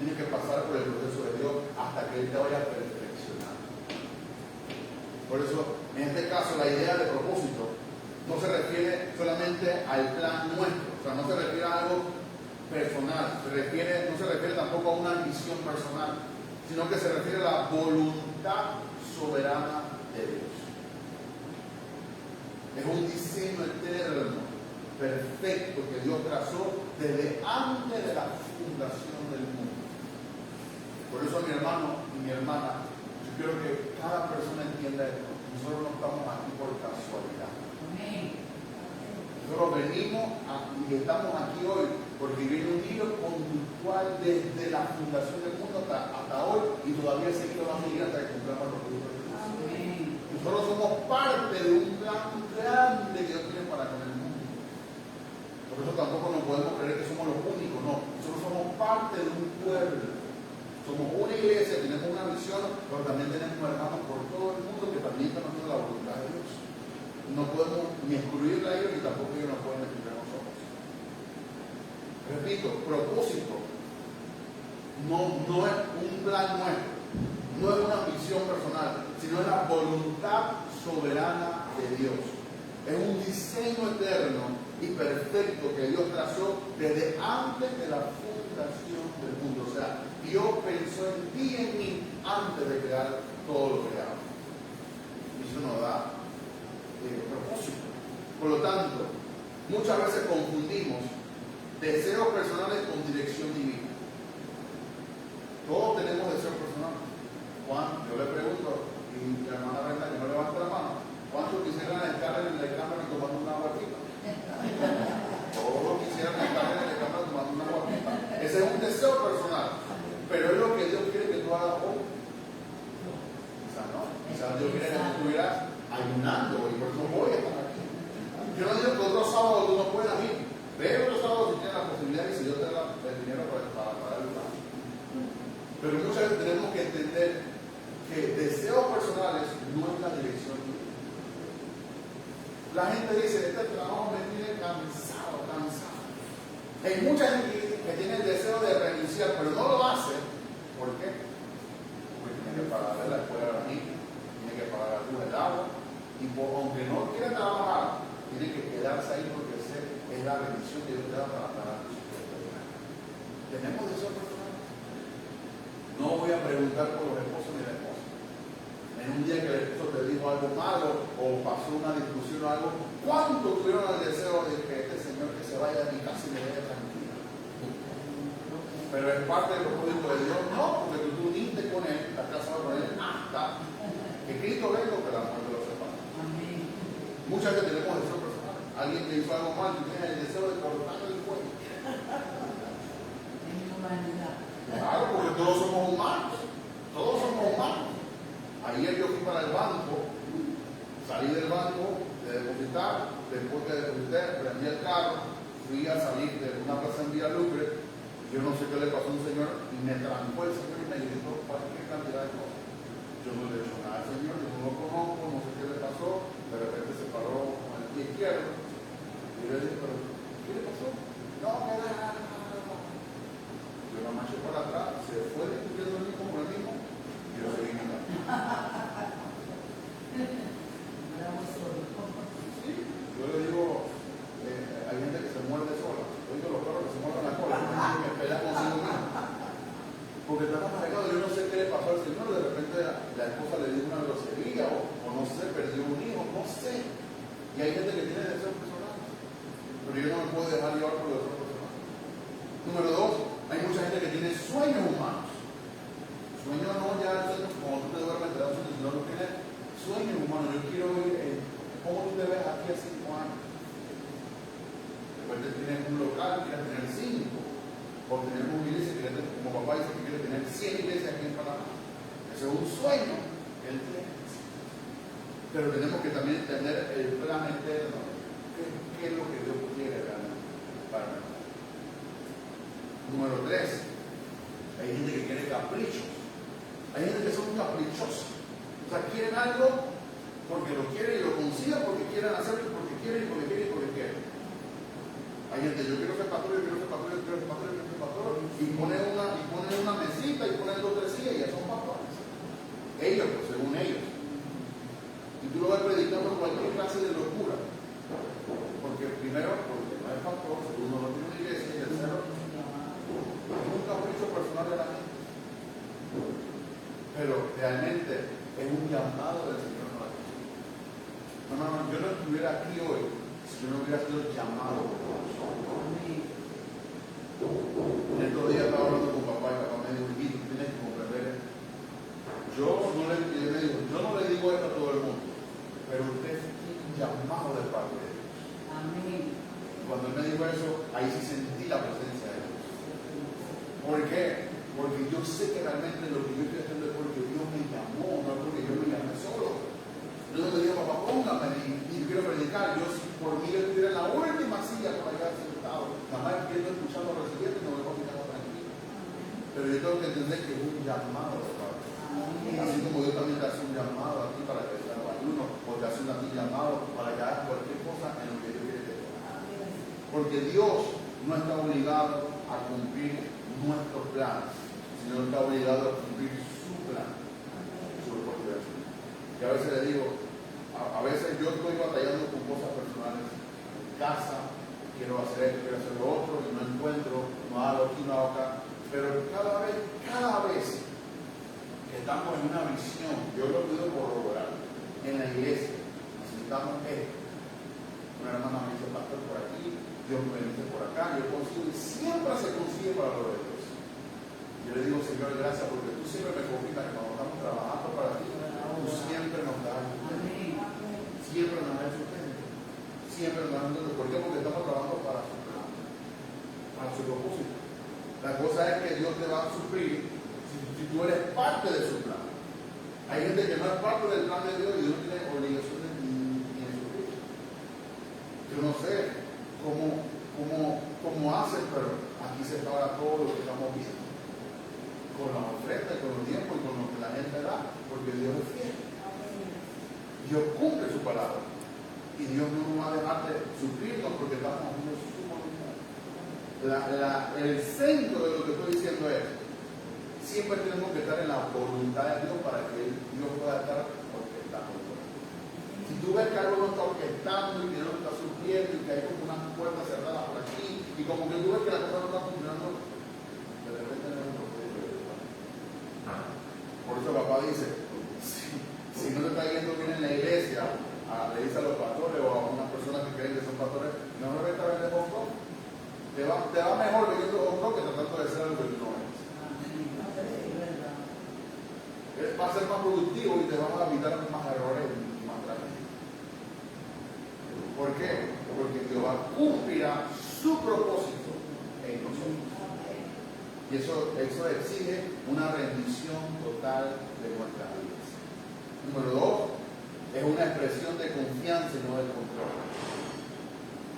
Tienes que pasar por el proceso de Dios hasta que Él te vaya a perfeccionar. Por eso, en este caso, la idea de propósito no se refiere solamente al plan nuestro. O sea, no se refiere a algo personal, no se refiere tampoco a una ambición personal, sino que se refiere a la voluntad soberana de Dios. Es un diseño eterno, perfecto, que Dios trazó desde antes de la fundación del mundo. Por eso, mi hermano y mi hermana, yo quiero que cada persona entienda esto. Nosotros no estamos aquí por casualidad. Nosotros venimos y estamos aquí hoy porque viene un hilo conductual desde la fundación del mundo hasta hoy, y todavía seguimos va a seguir hasta que cumplamos los productos de Dios. Nosotros somos parte de un plan grande que Dios tiene para con el mundo. Por eso tampoco nos podemos creer que somos los únicos, no. Nosotros somos parte de un pueblo. Somos una iglesia, tenemos una visión, pero también tenemos hermanos por todo el mundo que también están haciendo la voluntad de Dios. No podemos ni excluir a ellos, ni tampoco ellos nos pueden excluir a nosotros. Repito, propósito no es un plan nuestro, no es una ambición personal, sino es la voluntad soberana de Dios. Es un diseño eterno y perfecto que Dios trazó desde antes de la fundación del mundo. O sea, Dios pensó en ti y en mí antes de crear todo lo creado. Y eso nos da propósito. Por lo tanto, muchas veces confundimos deseos personales con dirección divina. Todos tenemos deseos personales. Juan, yo le pregunto, y la hermana Brenda que no levanta la mano, ¿cuántos quisieran estar en el cámara tomando una aguatita? Todos quisieran estar en el cámara tomando una aguatita. Ese es un deseo personal, pero es lo que Dios quiere que tú hagas hoy. Quizás no, quizás Dios quiere que tú estuvieras ayunando, y por eso voy a estar aquí. Yo no digo que otros sábados tú no puedas ir, pero otros sábados si tienes la posibilidad y si Dios te da el dinero para el plan. Pero muchas veces tenemos que entender que deseos personales no es la dirección divina. La gente dice, este trabajo me tiene cansado. Hay mucha gente que tiene el deseo de renunciar, pero no lo hace. ¿Por qué? Porque tiene que pagar la escuela a la niña, tiene que pagar la luz, el agua, y aunque no quiera trabajar, tiene que quedarse ahí porque esa es la bendición que Dios te da para pagar su vida. ¿Tenemos deseo personal? No voy a preguntar por los esposos ni la esposa. En un día que el esposo te dijo algo malo o pasó una discusión o algo, ¿cuánto tuvieron el deseo de que este señor que se vaya de mi casa y me deje tranquila? Pero es parte del propósito de Dios, no, porque tú uniste con él, estás casado con él hasta que Cristo venga o que la muerte lo separe. Muchas veces tenemos deseo personal. Alguien que hizo algo mal y tiene el deseo de cortarle el cuello. Claro, porque todos somos humanos. Todos somos humanos. Ayer yo fui para el banco, salí del banco de depositar, después que deposité, prendí el carro, fui a salir de una plaza en Villalucre, yo no sé qué le pasó a un señor y me trancó el señor y me gritó cualquier cantidad de cosas. Yo no le he hecho nada al señor, yo no lo conozco, no sé qué le pasó, de repente se paró con el pie izquierdo y yo le dije, pero ¿qué le pasó? No, nada. Yo la marché para atrás, se fue discutiendo el mismo por el mismo y yo seguí mirando. Sí, yo le digo, hay gente que se muerde sola. Oigo los perros que se muerden la cola, que pelean consigo mismo. Porque está tan arreglado, yo no sé qué le pasó al señor, de repente la esposa le dijo una grosería o no sé, perdió un hijo, no sé. Y hay gente que tiene deseos personales. Pero yo no me puedo dejar llevar por los deseos personales. Número 2, hay mucha gente que tiene sueños humanos. Sueños no ya como tú te duermes, te das sueños, sino que tiene sueños humanos. Yo quiero ir, ¿cómo tú te ves aquí a 5 años? Después de tener un local, quieres tener 5. Por tener una iglesia, como papá dice que quiere tener 100 iglesias aquí en Panamá. Ese es un sueño que él tiene. Pero tenemos que también tener el plan eterno. ¿Qué es lo que Dios quiere realmente para nosotros? Número 3. Hay gente que quiere caprichos. Hay gente que son caprichosos. O sea, quieren algo porque lo quieren y lo consiguen porque quieren hacerlo, porque quieren y porque quieren y porque quieren. Hay gente, yo quiero ser pastor, yo quiero ser pastor, yo quiero ser pastor, yo quiero ser pastor, y ponen una mesita y ponen 2 o 3 sillas y ya son pastores. Ellos, pues, según ellos. Y tú lo vas predicando cualquier clase de locura. Porque primero, porque no es pastor, segundo, no tiene una iglesia, y tercero, es un capricho personal de la gente. Pero realmente es un llamado del Señor para ti. No, yo no estuviera aquí hoy si yo no hubiera sido llamado por Dios. El otro día estaba hablando con papá y papá me dijo, Hijito, tienes que comprender. Yo no le digo esto a todo el mundo, pero usted es un llamado de parte de Dios. Amén. Cuando él me dijo eso, ahí sí sentí la presencia de Dios. ¿Por qué? Porque yo sé que realmente lo que yo estoy haciendo es porque Dios me llamó, no es porque yo me llamé solo. Yo no le dije, papá, póngame y yo quiero predicar. Yo, si por mí yo estuviera en la última silla para llegar sentado, nada más quiero escuchar los recipientes y no me voy a quedar tranquilo. Pero yo tengo que entender que es un llamado de parte. Así como Dios también te hace un llamado a ti para que te hagas ayuno, o te hace un llamado para que hagas cualquier cosa en lo que Dios quiere que hagas. Porque Dios no está obligado a cumplir nuestros planes, sino está obligado a cumplir su plan, su propio destino. Y a veces le digo, a veces yo estoy batallando con cosas personales en casa, quiero hacer esto, quiero hacer lo otro, y no encuentro, no hago aquí, no hago acá. Pero cada vez que estamos en una misión, yo lo puedo corroborar en la iglesia, necesitamos esto. Una hermana me dice, pastor, por aquí, Dios me dice por acá, yo consigo, y siempre se consigue para lo de Dios. Yo le digo, Señor, gracias, porque tú siempre me confirmas que cuando estamos trabajando para ti, tú siempre nos das ayuda. Siempre nos das sustento. Siempre nos das ayuda. ¿Por qué? Porque estamos trabajando para su plan, para su propósito. La cosa es que Dios te va a suplir si tú eres parte de su plan. Hay gente que no es parte del plan de Dios y Dios no tiene obligaciones ni de suplir. Yo no sé cómo hacen, pero aquí se paga todo lo que estamos viendo. Con la oferta, con el tiempo y con lo que la gente da, porque Dios es fiel. Dios cumple su palabra. Y Dios no nos va a dejar de suplirnos porque estamos haciendo su voluntad. El centro de lo que estoy diciendo es, siempre tenemos que estar en la voluntad de Dios para que Dios pueda estar orquestando. Si tú ves que algo no está orquestando y que no está supliendo y que hay como una puerta cerrada por aquí y como que tú ves que la cosa no está funcionando, de repente no es un propósito de Dios. Por eso papá dice, si no te está yendo bien en la iglesia, le dice a los pastores o a unas personas que creen que son pastores, no me vete a vender Hong Kong. Te va mejor vendiendo Hong Kong que tratando de ser algo que tú no eres. Va a ser más productivo y te vas a evitar más errores y más tragedias. ¿Por qué? Porque Jehová cumplirá su propósito en nosotros. Y eso exige una rendición total de nuestras vidas. Número 2, es una expresión de confianza y no de control.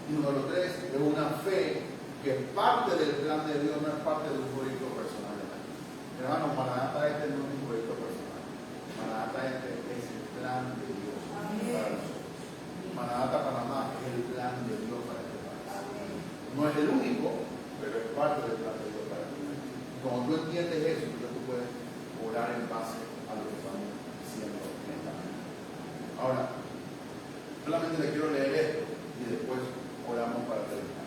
Y número 3, es una fe que es parte del plan de Dios, no es parte de un proyecto personal. Hermanos, Maranatha este no es un proyecto personal. Maranatha este es el plan de Dios para nosotros. Maranatha Panamá es el plan de Dios para este país. No es el único, pero es parte del plan de Dios para ti. Cuando tú entiendes eso, entonces tú puedes orar en base a lo que estamos diciendo en esta mañana. Ahora, solamente le quiero leer esto y después oramos para terminar.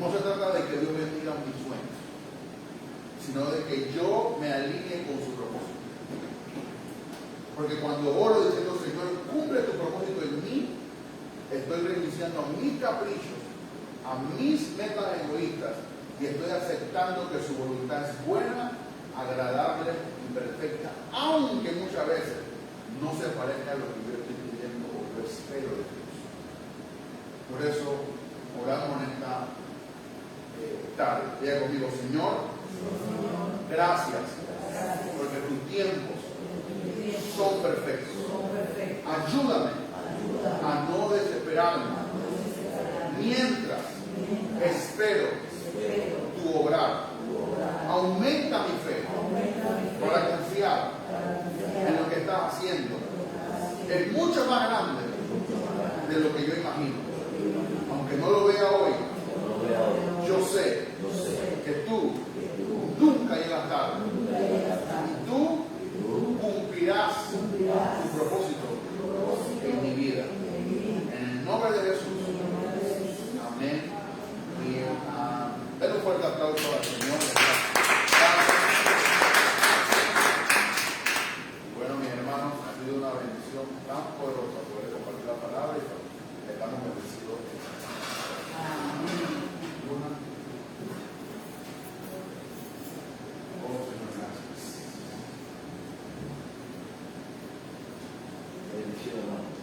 No se trata de que Dios bendiga mis sueños, sino de que yo me alinee con su propósito. Porque cuando oro diciendo, Señor, cumple tu propósito en mí, estoy renunciando a mis caprichos, a mis metas egoístas, y estoy aceptando que su voluntad es buena, agradable y perfecta, aunque muchas veces no se parezca a lo que yo estoy pidiendo o yo espero de Dios. Por eso oramos en esta tarde. Diga conmigo, Señor, gracias, porque tus tiempos son perfectos. Ayúdame a no desesperarme mientras espero tu obrar. Aumenta mi fe para confiar en lo que estás haciendo. Es mucho más grande de lo que yo imagino. Aunque no lo vea hoy, yo sé que tú nunca llegas tarde. Y tú cumplirás tu propósito en mi vida. En el nombre de Jesús. Amén. Y den un fuerte aplauso al Señor. Bueno, mis hermanos, ha sido una bendición tan poderosa poder compartir la palabra y estamos bendecidos. Oh, Señor, gracias. Bendición, hermano.